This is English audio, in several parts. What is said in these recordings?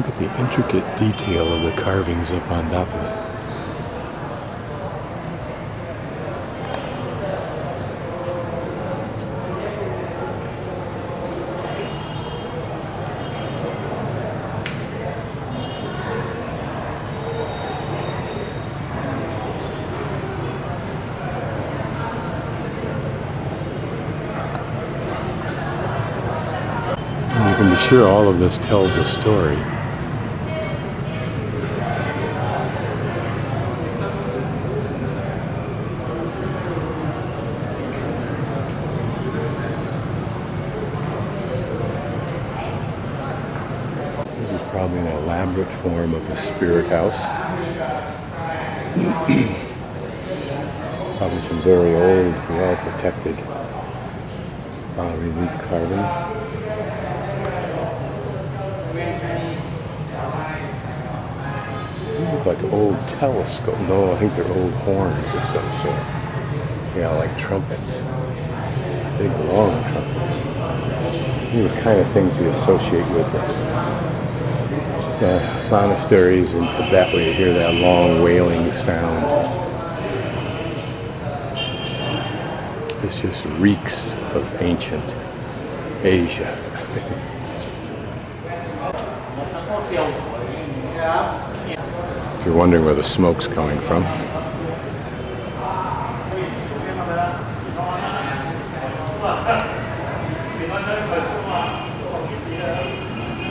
Look at the intricate detail of the carvings up on top of it. And you can be sure all of this tells a story. Probably an elaborate form of a spirit house. Probably some very old, well-protected relief carving. They look like old telescopes. No, I think they're old horns of some sort. Yeah, like trumpets. Big, long trumpets. These are the kind of things you associate with monasteries in Tibet, where you hear that long wailing sound. This just reeks of ancient Asia. If you're wondering where the smoke's coming from,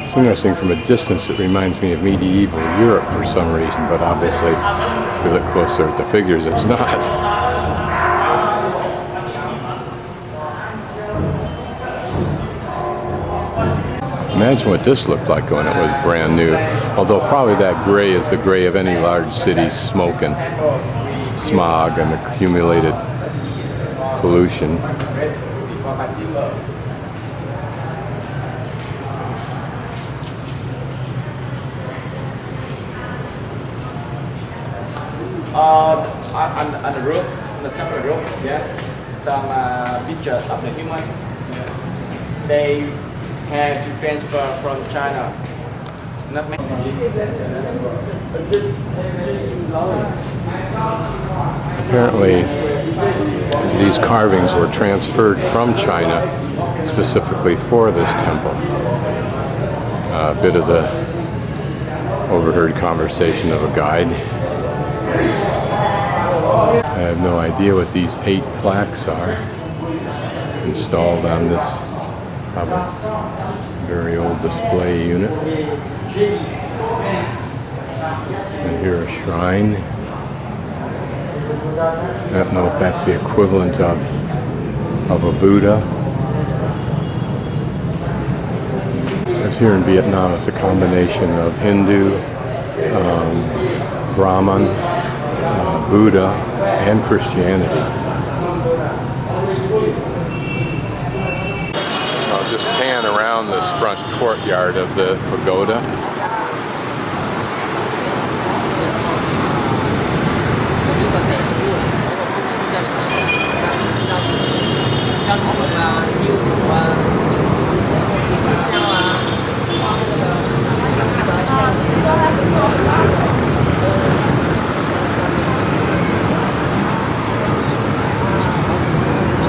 it's interesting. From a distance, it reminds me of medieval Europe for some reason, but obviously, if we look closer at the figures, it's not. Imagine what this looked like when it was brand new. Although probably that gray is the gray of any large city's smoke and smog and accumulated pollution. On the roof, on the top of the roof, yes, some pictures of the human. They had to transfer from China. Not many. Apparently, these carvings were transferred from China specifically for this temple. A bit of the overheard conversation of a guide. I have no idea what these 8 plaques are installed on this probably very old display unit. And here a shrine. I don't know if that's the equivalent of a Buddha. Because here in Vietnam it's a combination of Hindu, Brahman, Buddha, and Christianity. I'll just pan around this front courtyard of the pagoda.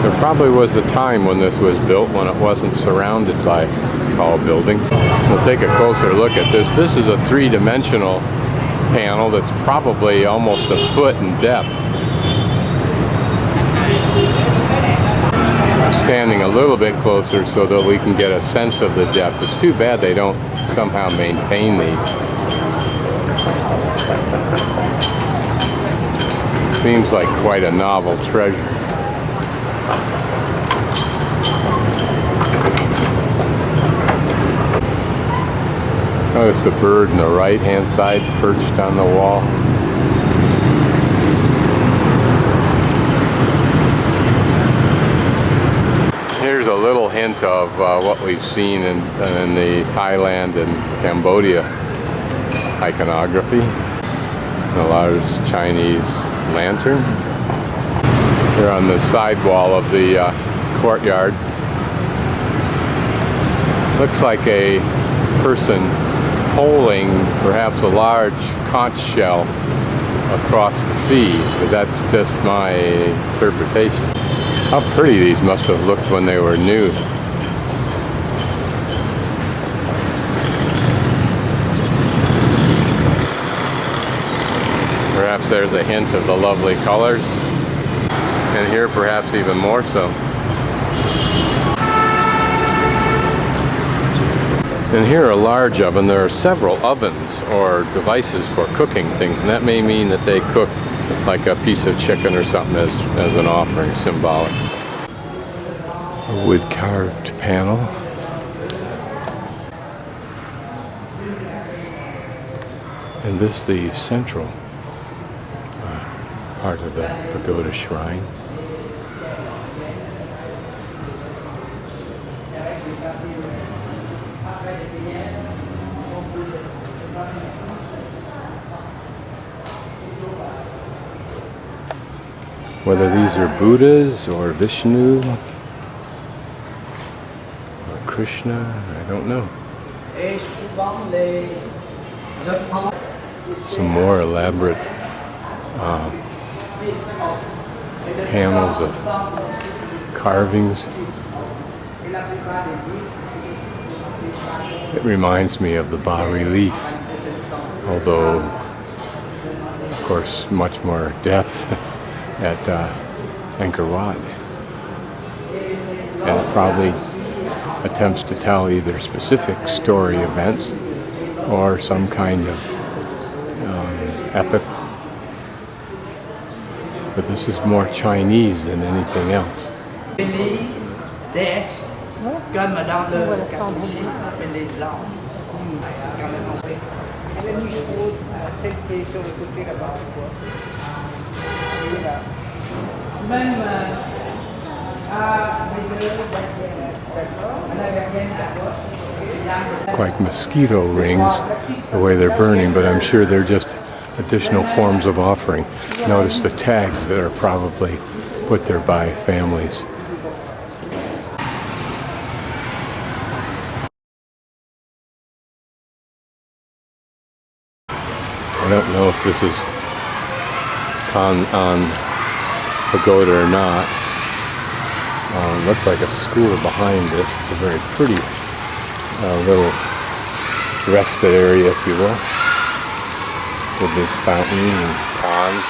There probably was a time when this was built when it wasn't surrounded by tall buildings. We'll take a closer look at this. This is a 3-dimensional panel that's probably almost a foot in depth. I'm standing a little bit closer so that we can get a sense of the depth. It's too bad they don't somehow maintain these. Seems like quite a novel treasure. Notice the bird on the right-hand side perched on the wall. Here's a little hint of what we've seen in the Thailand and Cambodia iconography. A large Chinese lantern. Here on the side wall of the courtyard. Looks like a person poling perhaps a large conch shell across the sea, but that's just my interpretation. How pretty these must have looked when they were new. Perhaps there's a hint of the lovely colors, and here perhaps even more so. And here a large oven. There are several ovens or devices for cooking things, and that may mean that they cook like a piece of chicken or something as an offering, symbolic. A wood carved panel. And this the central part of the pagoda shrine. Whether these are Buddhas or Vishnu or Krishna, I don't know. Some more elaborate panels of carvings. It reminds me of the bas-relief, although of course much more depth at Angkor Wat. And it probably attempts to tell either specific story events or some kind of epic. But this is more Chinese than anything else. Like mosquito rings, the way they're burning, but I'm sure they're just additional forms of offering. Notice the tags that are probably put there by families. I don't know if this is Quan Am Pagoda or not. Looks like a school behind this. It's a very pretty little respite area, if you will, with this fountain and pond,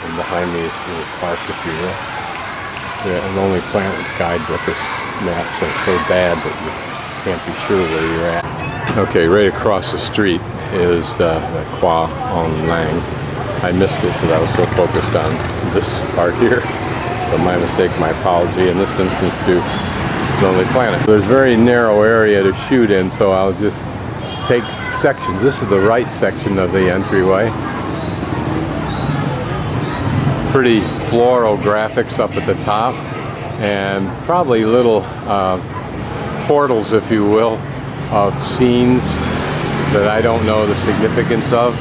and behind me is a little park, if you will. Yeah, an only planet guidebook is maps are so bad that you can't be sure where you're at. Okay, right across the street is the Phuoc An Hoi. I missed it because I was so focused on this part here. So my mistake, my apology, in this instance to Lonely Planet. There's a very narrow area to shoot in, so I'll just take sections. This is the right section of the entryway. Pretty floral graphics up at the top, and probably little portals, if you will, of scenes that I don't know the significance of.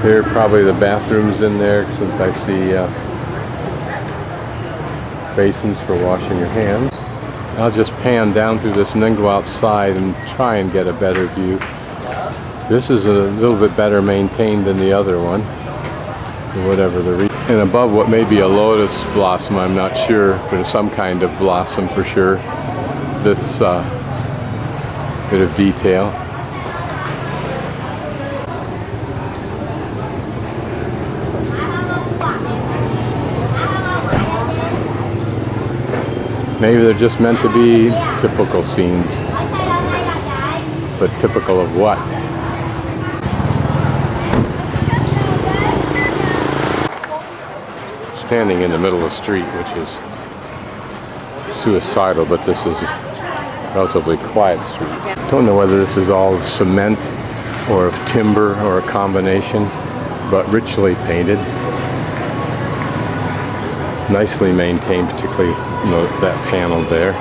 Here are probably the bathrooms in there, since I see basins for washing your hands. I'll just pan down through this and then go outside and try and get a better view. This is a little bit better maintained than the other one, whatever the reason. And above what may be a lotus blossom, I'm not sure, but it's some kind of blossom for sure. This bit of detail. Maybe they're just meant to be typical scenes. But typical of what? Standing in the middle of the street, which is suicidal, but this is a relatively quiet street. Don't know whether this is all cement or of timber or a combination, but richly painted. Nicely maintained, particularly that panel there.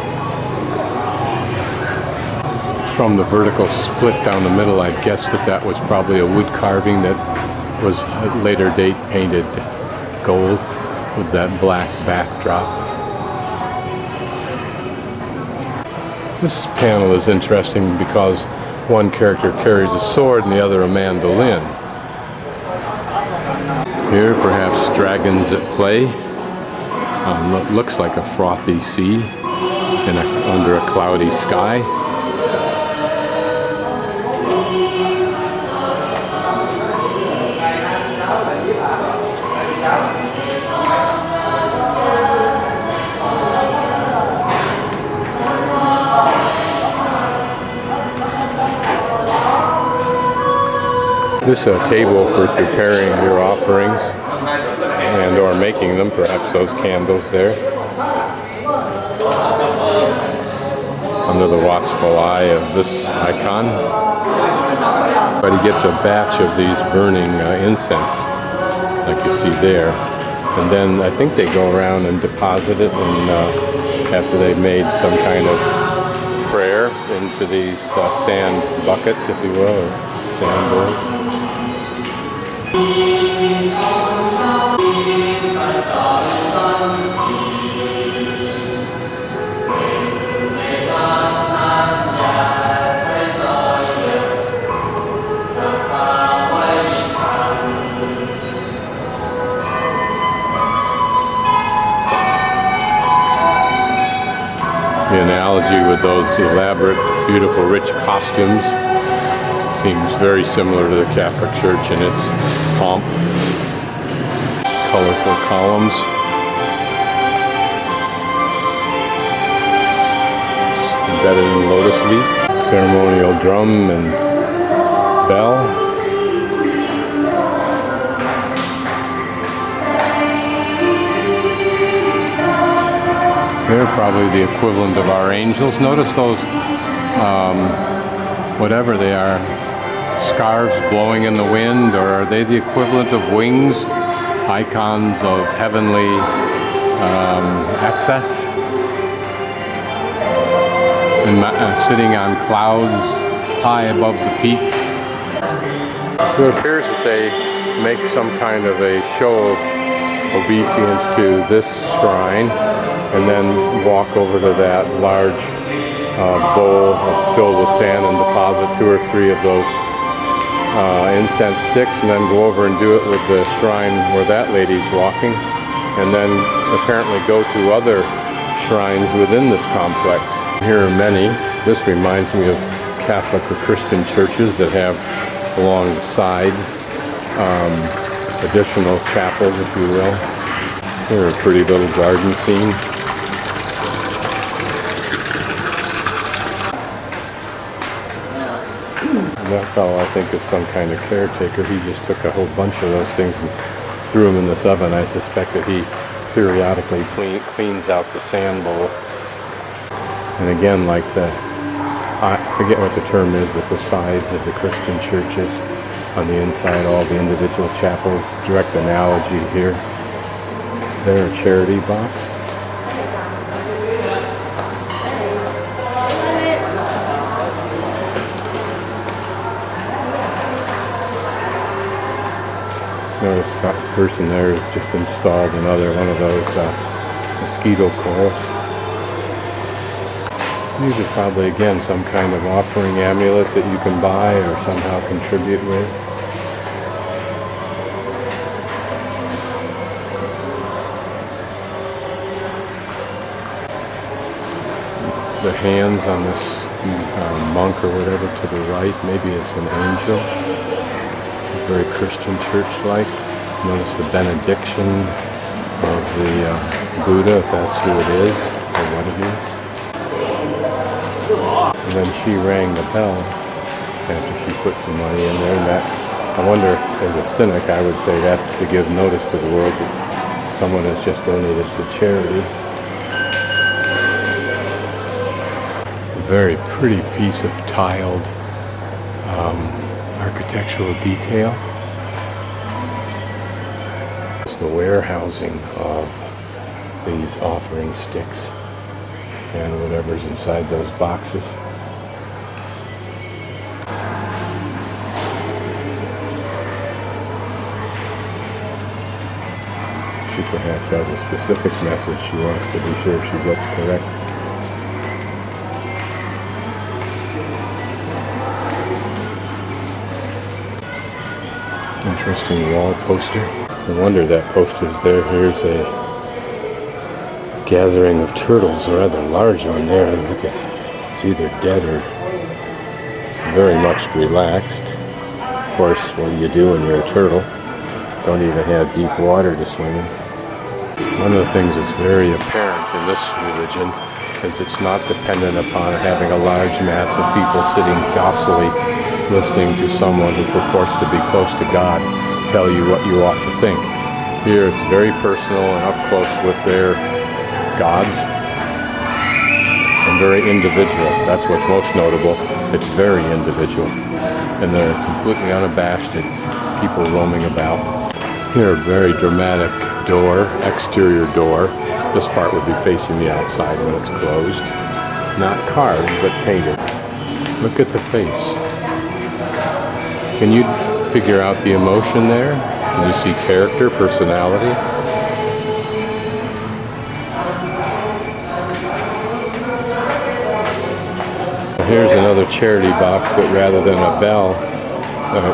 From the vertical split down the middle, I'd guess that was probably a wood carving that was at a later date painted gold. with that black backdrop. This panel is interesting because one character carries a sword and the other a mandolin. Here, perhaps dragons at play. Looks like a frothy sea under a cloudy sky. This is a table for preparing your offerings and or making them, perhaps those candles there. Under the watchful eye of this icon. But he gets a batch of these burning incense, like you see there. And then I think they go around and deposit it, and after they've made some kind of prayer into these sand buckets, if you will, or sand bowls. The analogy with those elaborate, beautiful, rich costumes seems very similar to the Catholic Church in its pomp. Colorful columns. Embedded in lotus leaf. Ceremonial drum and bell. They're probably the equivalent of our angels. Notice those, whatever they are, scarves blowing in the wind, or are they the equivalent of wings? Icons of heavenly excess? And sitting on clouds high above the peaks. So it appears that they make some kind of a show of obeisance to this shrine, and then walk over to that large bowl filled with sand and deposit 2 or 3 of those incense sticks, and then go over and do it with the shrine where that lady's walking, and then apparently go to other shrines within this complex. Here are many. This reminds me of Catholic or Christian churches that have along the sides additional chapels, if you will. Here, a pretty little garden scene. That fellow, I think, is some kind of caretaker. He just took a whole bunch of those things and threw them in this oven. I suspect that he periodically cleans out the sand bowl. And again, like I forget what the term is, but the sides of the Christian churches, on the inside, all the individual chapels. Direct analogy here. There, a charity box. Notice that person there has just installed another one of those mosquito coils. These are probably, again, some kind of offering amulet that you can buy or somehow contribute with. The hands on this monk or whatever to the right, maybe it's an angel. Very Christian church-like. Notice the benediction of the Buddha, if that's who it is, or what it is. And then she rang the bell after she put some money in there. And that, I wonder, as a cynic, I would say that's to give notice to the world that someone has just donated to charity. A very pretty piece of tiled architectural detail. It's the warehousing of these offering sticks and whatever's inside those boxes. She perhaps has a specific message she wants to be sure she gets correct. Interesting wall poster. No wonder that poster's there. Here's a gathering of turtles, a rather large one there. Look at it. It's either dead or very much relaxed. Of course, what do you do when you're a turtle? Don't even have deep water to swim in. One of the things that's very apparent in this religion is it's not dependent upon having a large mass of people sitting docilely listening to someone who purports to be close to God tell you what you ought to think. Here it's very personal and up close with their gods and very individual. That's what's most notable. It's very individual. And they're completely unabashed at people roaming about. Here a very dramatic door, exterior door. This part would be facing the outside when it's closed. Not carved, but painted. Look at the face. Can you figure out the emotion there? Can you see character, personality? Here's another charity box, but rather than a bell,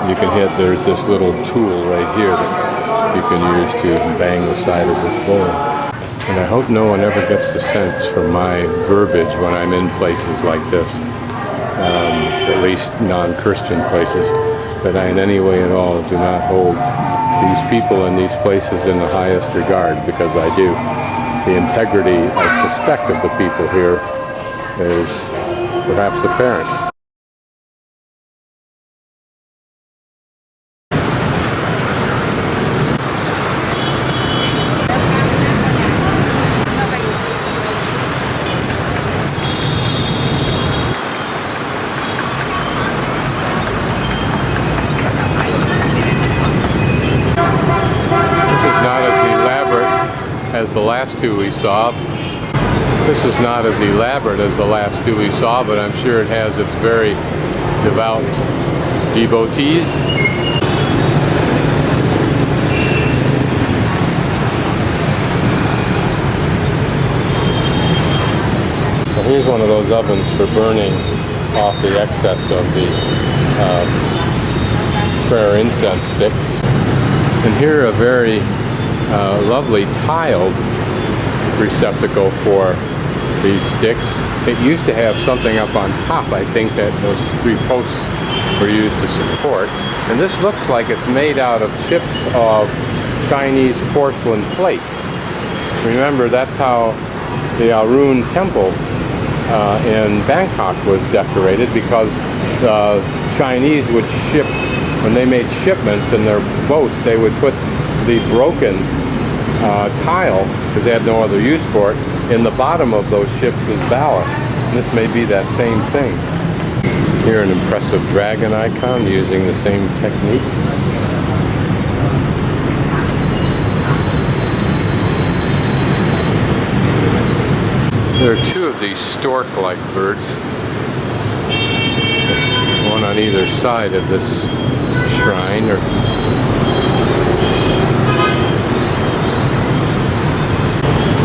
you can hit, there's this little tool right here that you can use to bang the side of this bowl. And I hope no one ever gets the sense from my verbiage when I'm in places like this, at least non-Christian places, that I in any way at all do not hold these people in these places in the highest regard, because I do. The integrity, I suspect, of the people here is perhaps apparent. As the last two we saw. This is not as elaborate as the last two we saw, but I'm sure it has its very devout devotees. Well, here's one of those ovens for burning off the excess of the prayer incense sticks. And here a very lovely tiled receptacle for these sticks. It used to have something up on top, I think, that those three posts were used to support. And this looks like it's made out of chips of Chinese porcelain plates. Remember, that's how the Arun Temple in Bangkok was decorated, because the Chinese would ship, when they made shipments in their boats, they would put the broken tile, because they had no other use for it, in the bottom of those ships as ballast. And this may be that same thing. Here an impressive dragon icon using the same technique. There are two of these stork-like birds, one on either side of this shrine.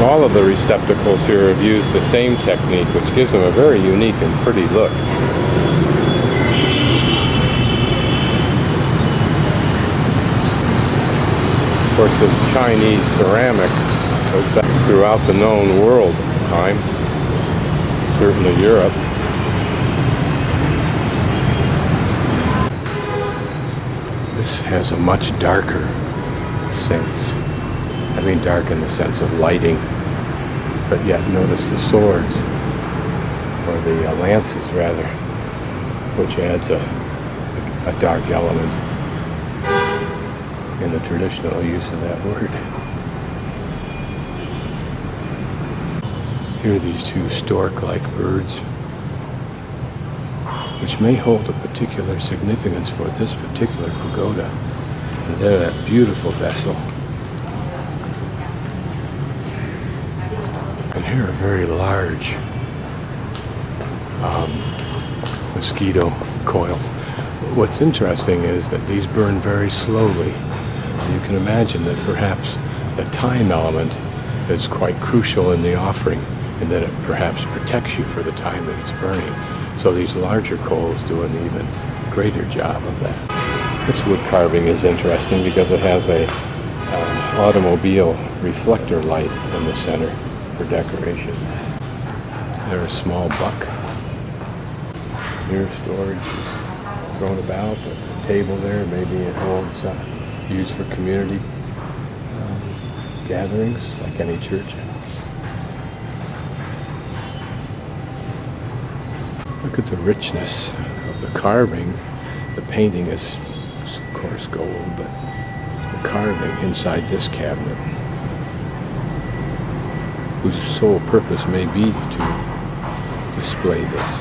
All of the receptacles here have used the same technique, which gives them a very unique and pretty look. Of course, this Chinese ceramic goes back throughout the known world at the time, certainly Europe. This has a much darker sense. I mean dark in the sense of lighting, but yet notice the swords, or the lances rather, which adds a dark element in the traditional use of that word. Here are these two stork-like birds, which may hold a particular significance for this particular pagoda. And they're that beautiful vessel. And here are very large mosquito coils. What's interesting is that these burn very slowly. You can imagine that perhaps the time element is quite crucial in the offering, and that it perhaps protects you for the time that it's burning. So these larger coals do an even greater job of that. This wood carving is interesting because it has a automobile reflector light in the center for decoration. There's a small buck. Here storage is thrown about. A table there, maybe it holds used for community gatherings, like any church. Look at the richness of the carving. The painting is, of course, gold, but the carving inside this cabinet, whose sole purpose may be to display this.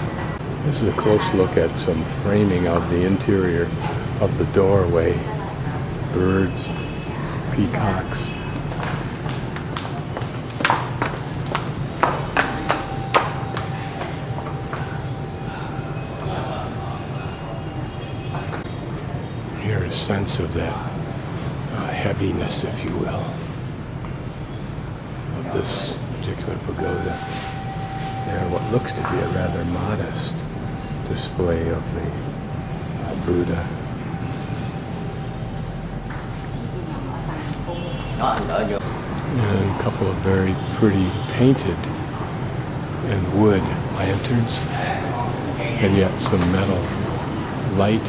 This is a close look at some framing of the interior of the doorway. Birds, peacocks. Here is a sense of that heaviness, if you will, of this particular pagoda. There, what looks to be a rather modest display of the Buddha. And a couple of very pretty painted and wood lanterns, and yet some metal light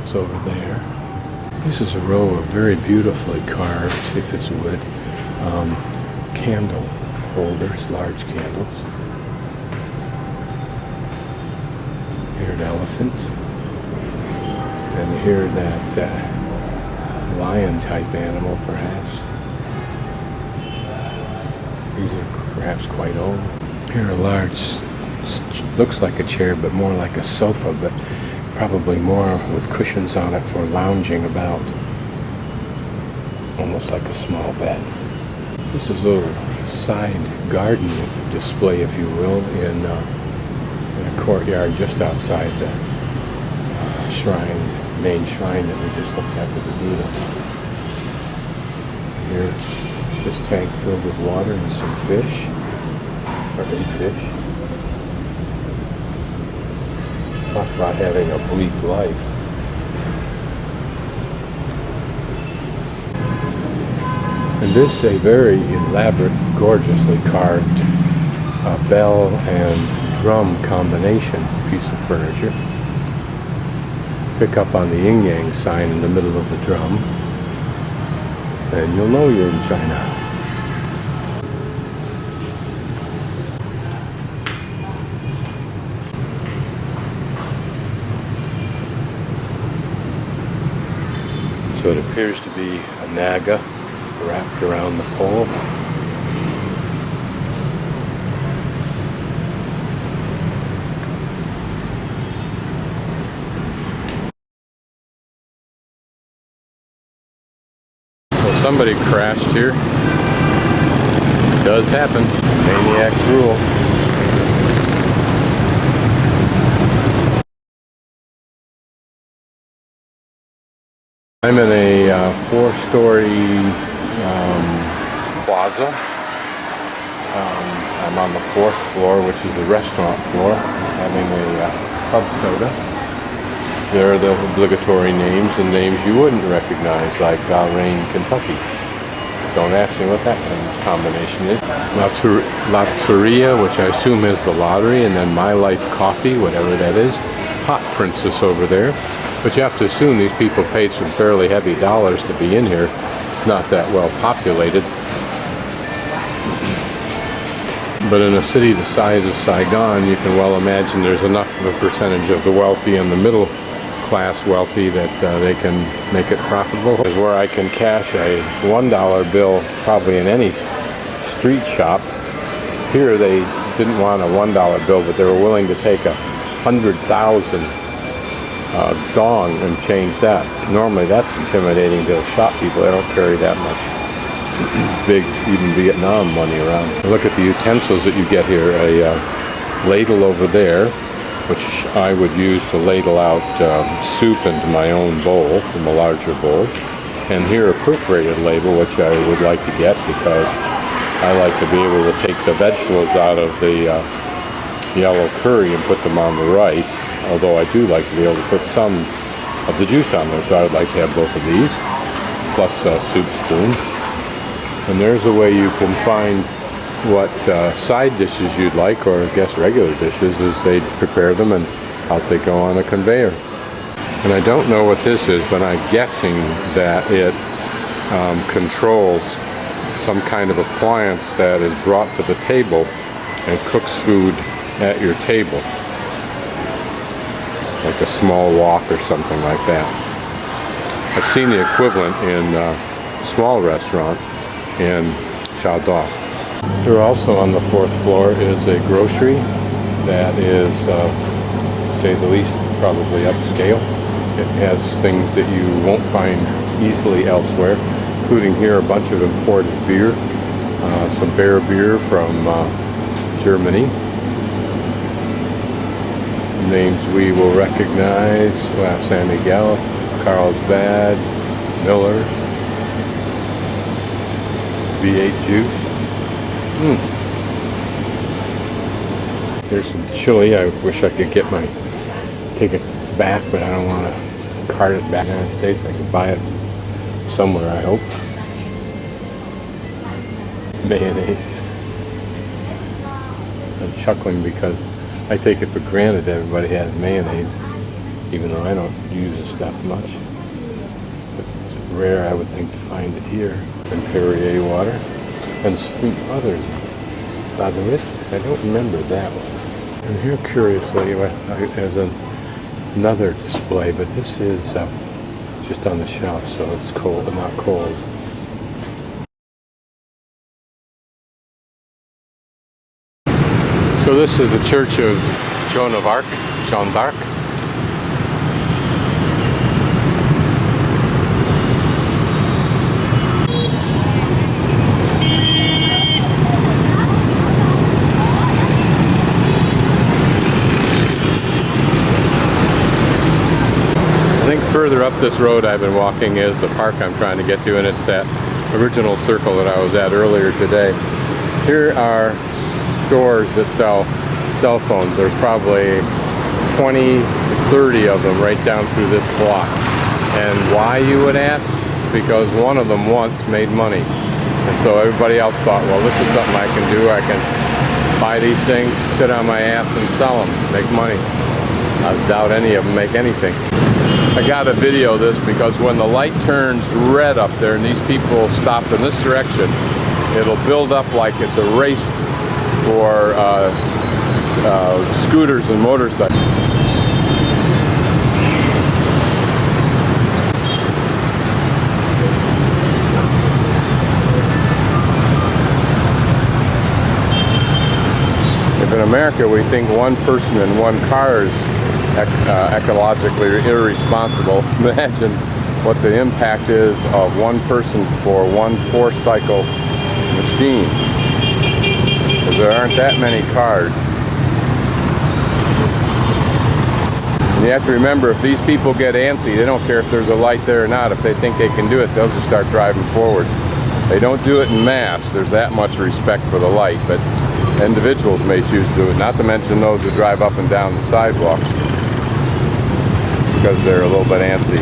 is over there. This is a row of very beautifully carved, if it's wood, candle holders, large candles. Here an elephant, and here that lion-type animal, perhaps. These are perhaps quite old. Here a large, looks like a chair, but more like a sofa, but probably more with cushions on it for lounging about. Almost like a small bed. This is a little side garden display, if you will, in a courtyard just outside the shrine, main shrine that we just looked at with the Buddha. Here, this tank filled with water and some fish, or a fish. Talk about having a bleak life. And this a very elaborate, gorgeously carved bell and drum combination piece of furniture. Pick up on the yin yang sign in the middle of the drum, and you'll know you're in China. So it appears to be a naga wrapped around the pole. So somebody crashed here. It does happen. Maniacs rule. I'm in a four-story plaza. I'm on the fourth floor, which is the restaurant floor, having a pub soda. There are the obligatory names and names you wouldn't recognize, like Rain, Kentucky. Don't ask me what that combination is. Lotteria, which I assume is the lottery, and then My Life Coffee, whatever that is. Hot Princess over there. But you have to assume these people paid some fairly heavy dollars to be in here. It's not that well populated. But in a city the size of Saigon, you can well imagine there's enough of a percentage of the wealthy and the middle class wealthy that they can make it profitable. Is where I can cash a $1 bill probably in any street shop. Here they didn't want a $1 bill, but they were willing to take 100,000 dong and change that. Normally that's intimidating to shop people. They don't carry that much big, even Vietnam money around. Look at the utensils that you get here. A ladle over there, which I would use to ladle out soup into my own bowl from a larger bowl. And here a perforated label, which I would like to get because I like to be able to take the vegetables out of the yellow curry and put them on the rice, although I do like to be able to put some of the juice on there, so I would like to have both of these, plus a soup spoon. And there's a way you can find what side dishes you'd like, or I guess regular dishes, is they prepare them and out they go on a conveyor. And I don't know what this is, but I'm guessing that it controls some kind of appliance that is brought to the table and cooks food at your table. Like a small wok or something like that. I've seen the equivalent in a small restaurant in Shandong. Here also on the 4th floor is a grocery that is, to say the least, probably upscale. It has things that you won't find easily elsewhere, including here a bunch of imported beer, some bear beer from Germany. Names we will recognize: San Miguel, Carlsbad, Miller, V8 juice. Here's some chili. I wish I could take it back, but I don't want to cart it back to the United States. I can buy it somewhere, I hope. Mayonnaise. I'm chuckling because I take it for granted everybody has mayonnaise, even though I don't use the stuff much. But it's rare, I would think, to find it here. And Perrier water. And some other Ladoris. I don't remember that one. And here, curiously, as another display, but this is just on the shelf, so it's cold, not cold. So this is the Church of Joan of Arc, Joan d'Arc. I think further up this road I've been walking is the park I'm trying to get to, and it's that original circle that I was at earlier today. Here are stores that sell cell phones. There's probably 20 to 30 of them right down through this block. And why, you would ask? Because one of them once made money. And so everybody else thought, well, this is something I can do. I can buy these things, sit on my ass and sell them, make money. I doubt any of them make anything. I got to video this because when the light turns red up there and these people stop in this direction, it'll build up like it's a race for scooters and motorcycles. If in America we think one person in one car is ecologically irresponsible, imagine what the impact is of one person for one 4-cycle machine. Because there aren't that many cars. And you have to remember, if these people get antsy, they don't care if there's a light there or not. If they think they can do it, they'll just start driving forward. They don't do it in mass. There's that much respect for the light, but individuals may choose to do it. Not to mention those who drive up and down the sidewalk because they're a little bit antsy.